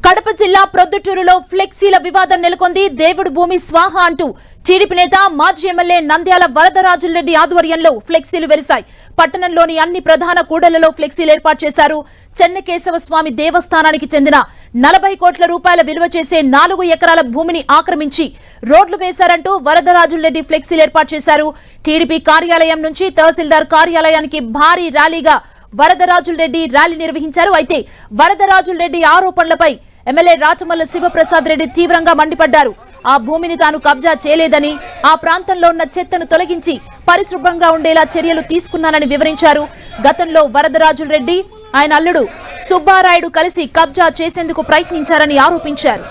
కడప జిల్లా ప్రొద్దుటూరులో ఫ్లెక్సీల వివాదం నెలకొంది. దేవుడు భూమి స్వాహ అంటూ టీడీపీ నేత మాజీ ఎమ్మెల్యే నంద్యాల వరదరాజులరెడ్డి ఆధ్వర్యంలో ఫ్లెక్సీలు వెలిశాయి. పట్టణంలోని అన్ని ప్రధాన కూడళ్లలో ఫ్లెక్సీలు ఏర్పాటు చేశారు. చెన్నకేశవ స్వామి దేవస్థానానికి చెందిన 40 కోట్ల రూపాయల విలువ చేసే 4 ఎకరాల భూమిని ఆక్రమించి రోడ్లు వేశారంటూ వరదరాజులరెడ్డి ఫ్లెక్సీలు ఏర్పాటు చేశారు. టీడీపీ కార్యాలయం నుంచి తహసీల్దార్ కార్యాలయానికి భారీ ర్యాలీగా వరదరాజులరెడ్డి ర్యాలీ నిర్వహించారు. అయితే వరదరాజులరెడ్డి ఆరోపణలపై ఎమ్మెల్యే రాచమల్ల శివప్రసాద్ రెడ్డి తీవ్రంగా మండిపడ్డారు. ఆ భూమిని తాను కబ్జా చేయలేదని, ఆ ప్రాంతంలో ఉన్న చెత్తను తొలగించి పరిశుభ్రంగా ఉండేలా చర్యలు తీసుకున్నానని వివరించారు. గతంలో వరదరాజులరెడ్డి ఆయన అల్లుడు సుబ్బారాయుడు కలిసి కబ్జా చేసేందుకు ప్రయత్నించారని ఆరోపించారు.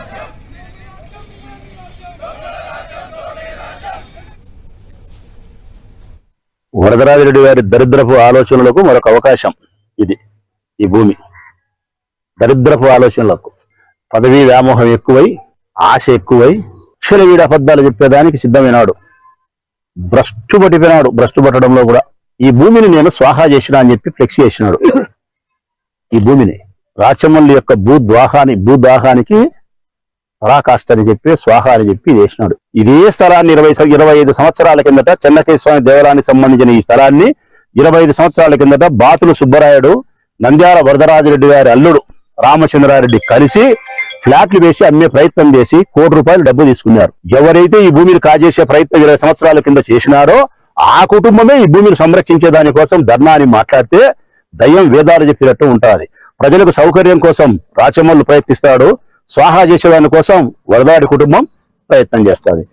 వరదరాజరెడ్డి గారి దరిద్రపు ఆలోచనలకు మరొక అవకాశం ఇది. ఈ భూమి దరిద్రపు ఆలోచనలకు పదవీ వ్యామోహం ఎక్కువై, ఆశ ఎక్కువై, వీడి అబద్ధాలు చెప్పేదానికి సిద్ధమైనాడు. భ్రష్టు పట్టిపోయినాడు. భ్రష్టు పట్టడంలో కూడా ఈ భూమిని నేను స్వాహా చేసినా అని చెప్పి ఫ్లెక్సీ చేసినాడు. ఈ భూమిని రాచమల్లి యొక్క భూదాహానికి పరాకాష్ట అని చెప్పి స్వాహ అని చెప్పి చేసినాడు. ఇదే స్థలాన్ని 25 సంవత్సరాల కిందట చెన్నకేశవ స్వామి దేవాలయానికి సంబంధించిన ఈ స్థలాన్ని 25 సంవత్సరాల కిందట బాతులు సుబ్బరాయుడు, నంద్యాల వరదరాజరెడ్డి గారి అల్లుడు రామచంద్రారెడ్డి కలిసి ఫ్లాట్లు వేసి అమ్మే ప్రయత్నం చేసి ₹1 కోటి డబ్బు తీసుకున్నారు. ఎవరైతే ఈ భూమిని కాజేసే ప్రయత్నం 20 సంవత్సరాల కింద చేసినారో ఆ కుటుంబమే ఈ భూమిని సంరక్షించే దానికోసం ధర్నా అని మాట్లాడితే దయ్యం వేదాలు చెప్పినట్టు ఉంటుంది. ప్రజలకు సౌకర్యం కోసం రాచమల్లు ప్రయత్నిస్తాడు, స్వాహా చేసేదాని కోసం వరదాడి కుటుంబం ప్రయత్నం చేస్తుంది.